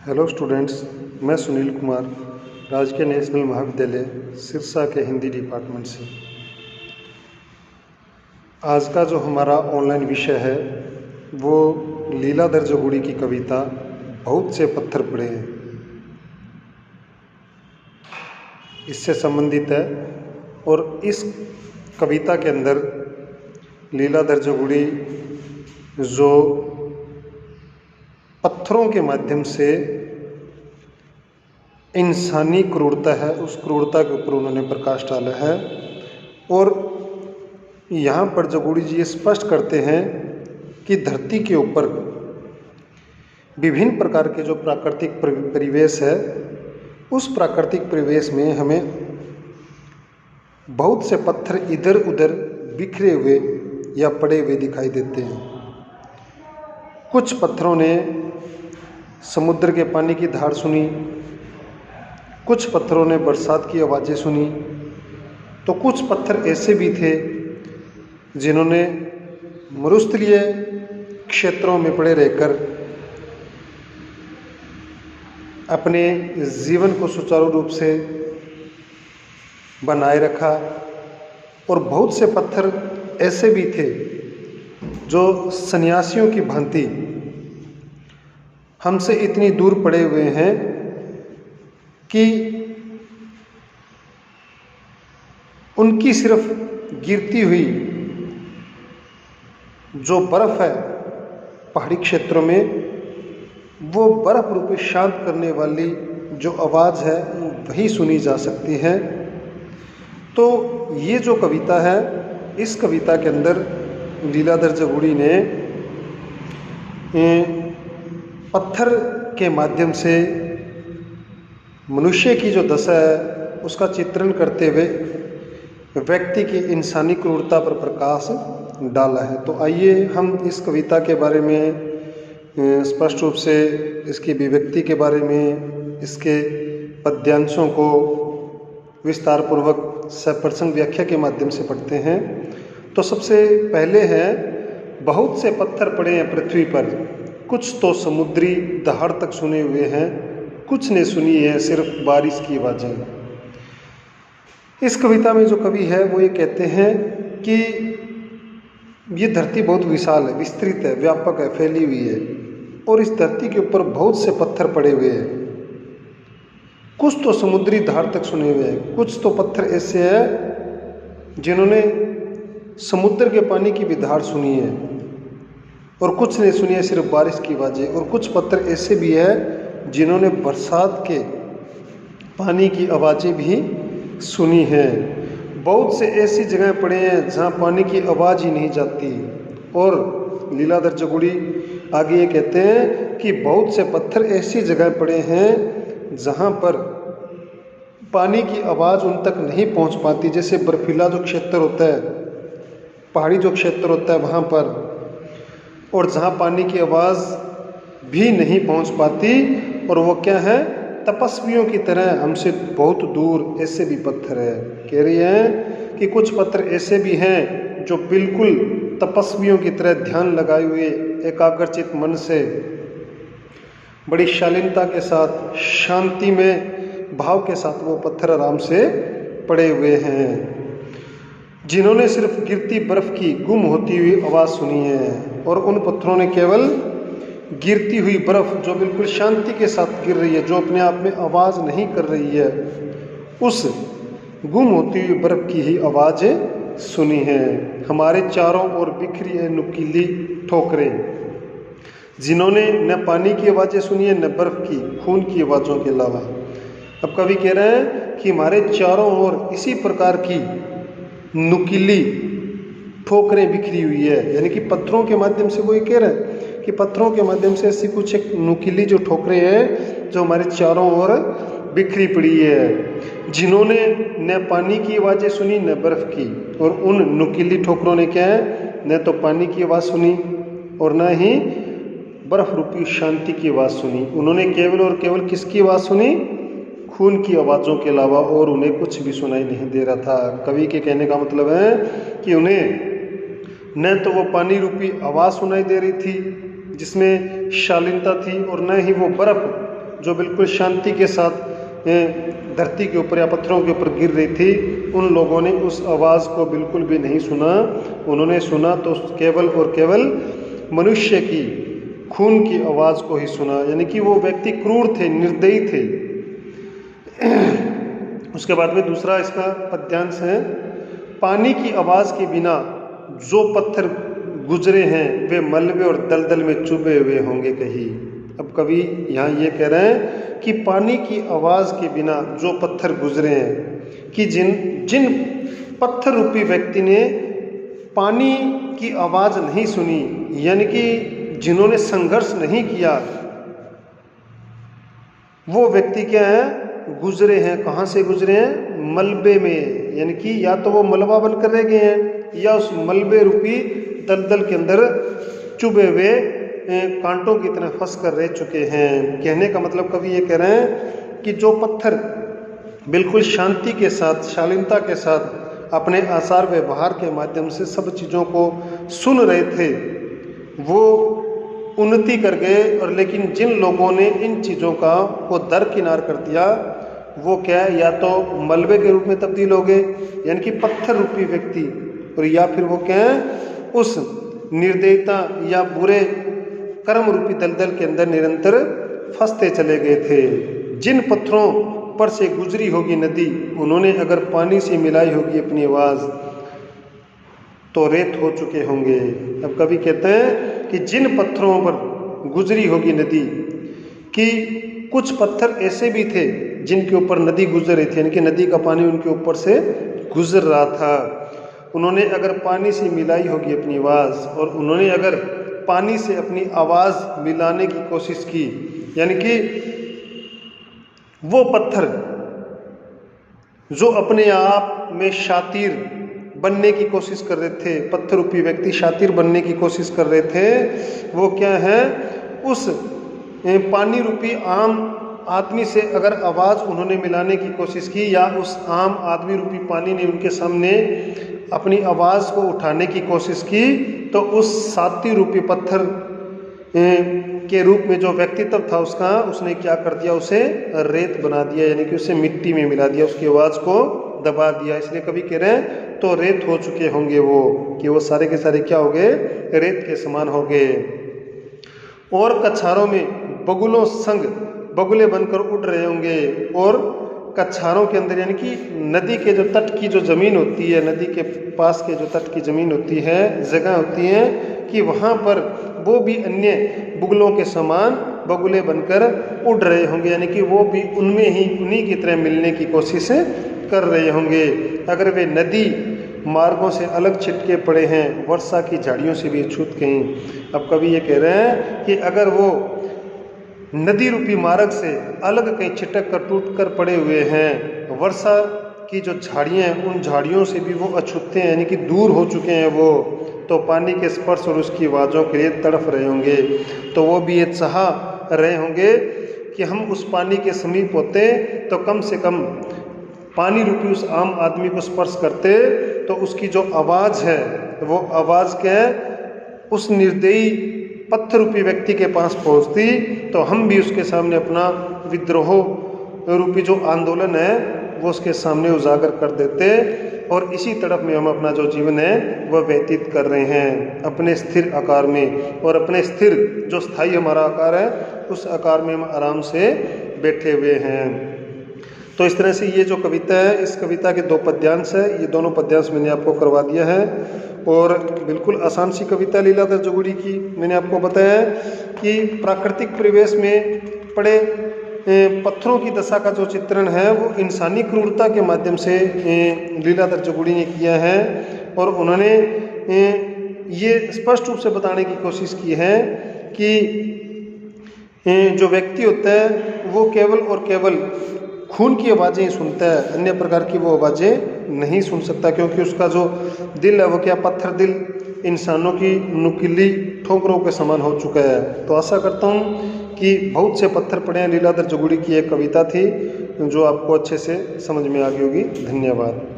Hello students, मैं सुनील कुमार राजकीय national महाविद्यालय सिरसा के हिंदी डिपार्टमेंट से। आज का जो हमारा ऑनलाइन विषय है वो लीलाधर जोगुड़ी की कविता बहुत से पत्थर पड़े हैं, इससे संबंधित है। और इस कविता के अंदर लीलाधर जोगुड़ी जो पत्थरों के माध्यम से इंसानी क्रूरता है उस क्रूरता के ऊपर उन्होंने प्रकाश डाला है। और यहाँ पर जोगुड़ी जी ये स्पष्ट करते हैं कि धरती के ऊपर विभिन्न प्रकार के जो प्राकृतिक परिवेश है उस प्राकृतिक परिवेश में हमें बहुत से पत्थर इधर उधर बिखरे हुए या पड़े हुए दिखाई देते हैं। कुछ पत्थरों ने समुद्र के पानी की धार सुनी, कुछ पत्थरों ने बरसात की आवाज़ें सुनी, तो कुछ पत्थर ऐसे भी थे जिन्होंने मरुस्थलीय क्षेत्रों में पड़े रहकर अपने जीवन को सुचारू रूप से बनाए रखा। और बहुत से पत्थर ऐसे भी थे जो सन्यासियों की भांति हमसे इतनी दूर पड़े हुए हैं कि उनकी सिर्फ गिरती हुई जो बर्फ़ है पहाड़ी क्षेत्रों में, वो बर्फ़ रूपी शांत करने वाली जो आवाज़ है वही सुनी जा सकती है। तो ये जो कविता है, इस कविता के अंदर लीलाधर जोगुड़ी ने पत्थर के माध्यम से मनुष्य की जो दशा है उसका चित्रण करते हुए व्यक्ति की इंसानी क्रूरता पर प्रकाश डाला है। तो आइए हम इस कविता के बारे में स्पष्ट रूप से इसकी अभिव्यक्ति के बारे में, इसके पद्यांशों को विस्तार पूर्वक सप्रसंग व्याख्या के माध्यम से पढ़ते हैं। तो सबसे पहले है, बहुत से पत्थर पड़े हैं पृथ्वी पर, कुछ तो समुद्री दहाड़ तक सुने हुए हैं, कुछ ने सुनी है सिर्फ बारिश की आवाज़ें। इस कविता में जो कवि है वो ये कहते हैं कि ये धरती बहुत विशाल है, विस्तृत है, व्यापक है, फैली हुई है, और इस धरती के ऊपर बहुत से पत्थर पड़े हुए हैं। कुछ तो समुद्री धार तक सुने हुए हैं, कुछ तो पत्थर ऐसे हैं जिन्होंने समुद्र के पानी की भी धार सुनी है, और कुछ ने सुनी है सिर्फ बारिश की आवाज़ें। और कुछ पत्थर ऐसे भी है जिन्होंने बरसात के पानी की आवाज़ें भी सुनी हैं। बहुत से ऐसी जगह पड़े हैं जहाँ पानी की आवाज़ ही नहीं जाती। और लीलाधर जोगुड़ी आगे ये कहते हैं कि बहुत से पत्थर ऐसी जगह पड़े हैं जहाँ पर पानी की आवाज़ उन तक नहीं पहुँच पाती, जैसे बर्फीला जो क्षेत्र होता है, पहाड़ी जो क्षेत्र होता है वहाँ पर, और जहाँ पानी की आवाज़ भी नहीं पहुँच पाती। और वो क्या है, तपस्वियों की तरह हमसे बहुत दूर ऐसे भी पत्थर है। कह रही हैं कि कुछ पत्थर ऐसे भी हैं जो बिल्कुल तपस्वियों की तरह ध्यान लगाए हुए एकाग्रचित मन से बड़ी शालीनता के साथ, शांति में भाव के साथ वो पत्थर आराम से पड़े हुए हैं, जिन्होंने सिर्फ गिरती बर्फ़ की गुम होती हुई आवाज़ सुनी है। और उन पत्थरों ने केवल गिरती हुई बर्फ़ जो बिल्कुल शांति के साथ गिर रही है, जो अपने आप में आवाज़ नहीं कर रही है, उस गुम होती हुई बर्फ़ की ही आवाज़ सुनी है। हमारे चारों ओर बिखरी है नुकीली ठोकरें, जिन्होंने न पानी की आवाज़ें सुनी है न बर्फ़ की खून की आवाज़ों के अलावा। अब कवि कह रहे हैं कि हमारे चारों ओर इसी प्रकार की नुकीली ठोकरें बिखरी हुई है, यानी कि पत्थरों के माध्यम से वो ये कह रहे हैं कि पत्थरों के माध्यम से ऐसी कुछ एक नुकीली जो ठोकरें हैं जो हमारे चारों ओर बिखरी पड़ी है, जिन्होंने न पानी की आवाज़ें सुनी न बर्फ़ की। और उन नुकीली ठोकरों ने क्या है, न तो पानी की आवाज़ सुनी और न ही बर्फ़ रूपी शांति की आवाज़ सुनी। उन्होंने केवल और केवल किसकी आवाज़ सुनी, खून की आवाज़ों के अलावा और उन्हें कुछ भी सुनाई नहीं दे रहा था। कवि के कहने का मतलब है कि उन्हें न तो वो पानी रूपी आवाज़ सुनाई दे रही थी जिसमें शालीनता थी, और न ही वो बर्फ़ जो बिल्कुल शांति के साथ धरती के ऊपर या पत्थरों के ऊपर गिर रही थी, उन लोगों ने उस आवाज़ को बिल्कुल भी नहीं सुना। उन्होंने सुना तो केवल और केवल मनुष्य की खून की आवाज़ को ही सुना, यानी कि वो व्यक्ति क्रूर थे, निर्दयी थे। उसके बाद में दूसरा इसका पद्यांश है, पानी की आवाज़ के बिना जो पत्थर गुजरे हैं वे मलबे और दलदल में चुभे हुए होंगे कहीं। अब कवि यहाँ ये कह रहे हैं कि पानी की आवाज़ के बिना जो पत्थर गुजरे हैं, कि जिन पत्थर रूपी व्यक्ति ने पानी की आवाज़ नहीं सुनी, यानी कि जिन्होंने संघर्ष नहीं किया, वो व्यक्ति क्या है, गुजरे हैं। कहाँ से गुजरे हैं? मलबे में, यानी कि या तो वो मलबा बनकर रह गए हैं या उस मलबे रूपी दलदल के अंदर चुभे हुए कांटों की तरह फंस कर रह चुके हैं। कहने का मतलब कवि ये कह रहे हैं कि जो पत्थर बिल्कुल शांति के साथ, शालीनता के साथ अपने आचार व्यवहार के माध्यम से सब चीज़ों को सुन रहे थे, वो उन्नति कर गए। और लेकिन जिन लोगों ने इन चीज़ों को दरकिनार कर दिया, वो क्या है, या तो मलबे के रूप में तब्दील हो गए, यानी कि पत्थर रूपी व्यक्ति, और या फिर वो क्या है, उस निर्दयता या बुरे कर्म रूपी दलदल के अंदर निरंतर फंसते चले गए थे। जिन पत्थरों पर से गुजरी होगी नदी, उन्होंने अगर पानी से मिलाई होगी अपनी आवाज़, तो रेत हो चुके होंगे। अब कवि कहते हैं कि जिन पत्थरों पर गुजरी होगी नदी, कि कुछ पत्थर ऐसे भी थे जिनके ऊपर नदी गुजर रही थी, यानी कि नदी का पानी उनके ऊपर से गुजर रहा था। उन्होंने अगर पानी से मिलाई होगी अपनी आवाज़, और उन्होंने अगर पानी से अपनी आवाज़ मिलाने की कोशिश की, यानी कि वो पत्थर जो अपने आप में शातिर बनने की कोशिश कर रहे थे, पत्थर रूपी व्यक्ति शातिर बनने की कोशिश कर रहे थे, वो क्या है, उस पानी रूपी आम आदमी से अगर आवाज़ उन्होंने मिलाने की कोशिश की, या उस आम आदमी रूपी पानी ने उनके सामने अपनी आवाज़ को उठाने की कोशिश की, तो उस साती रूपी पत्थर के रूप में जो व्यक्तित्व था उसका, उसने क्या कर दिया, उसे रेत बना दिया, यानी कि उसे मिट्टी में मिला दिया, उसकी आवाज़ को दबा दिया। इसलिए कभी कह रहे हैं तो रेत हो चुके होंगे वो, कि वो सारे के सारे क्या हो गए, रेत के समान हो गए। और कछारों में बगुलों संग बगुले बनकर उड़ रहे होंगे, और कछारों के अंदर, यानी कि नदी के जो तट की जो ज़मीन होती है, नदी के पास के जो तट की ज़मीन होती है, जगह होती है, कि वहाँ पर वो भी अन्य बुगलों के समान बगुले बनकर उड़ रहे होंगे, यानी कि वो भी उनमें ही उन्हीं की तरह मिलने की कोशिश कर रहे होंगे। अगर वे नदी मार्गों से अलग छिटके पड़े हैं, वर्षा की झाड़ियों से भी छूट गई। अब कवि ये कह रहे हैं कि अगर वो नदी रूपी मार्ग से अलग कहीं छिटक कर टूट कर पड़े हुए हैं, वर्षा की जो झाड़ियाँ हैं उन झाड़ियों से भी वो अछूते हैं, यानी कि दूर हो चुके हैं वो, तो पानी के स्पर्श और उसकी आवाज़ों के लिए तड़फ रहे होंगे। तो वो भी ये चाह रहे होंगे कि हम उस पानी के समीप होते तो कम से कम पानी रूपी उस आम आदमी को स्पर्श करते, तो उसकी जो आवाज़ है वो आवाज़ क्या है, उस निर्दयी पत्थर रूपी व्यक्ति के पास पहुंचती, तो हम भी उसके सामने अपना विद्रोह रूपी जो आंदोलन है वो उसके सामने उजागर कर देते, और इसी तड़प में हम अपना जो जीवन है वह व्यतीत कर रहे हैं अपने स्थिर आकार में, और अपने स्थिर जो स्थायी हमारा आकार है उस आकार में हम आराम से बैठे हुए हैं। तो इस तरह से ये जो कविता है, इस कविता के 2 पद्यांश है, ये दोनों पद्यांश मैंने आपको करवा दिया है, और बिल्कुल आसान सी कविता लीलाधर जोगुड़ी की। मैंने आपको बताया कि प्राकृतिक परिवेश में पड़े पत्थरों की दशा का जो चित्रण है वो इंसानी क्रूरता के माध्यम से लीलाधर जोगुड़ी ने किया है, और उन्होंने ये स्पष्ट रूप से बताने की कोशिश की है कि जो व्यक्ति होता है वो केवल और केवल खून की आवाज़ें ही सुनता है, अन्य प्रकार की वो आवाज़ें नहीं सुन सकता, क्योंकि उसका जो दिल है वो क्या, पत्थर दिल इंसानों की नुकीली ठोकरों के समान हो चुका है। तो आशा करता हूँ कि बहुत से पत्थर पड़े हैं लीलाधर जोगुड़ी की एक कविता थी जो आपको अच्छे से समझ में आ गई होगी। धन्यवाद।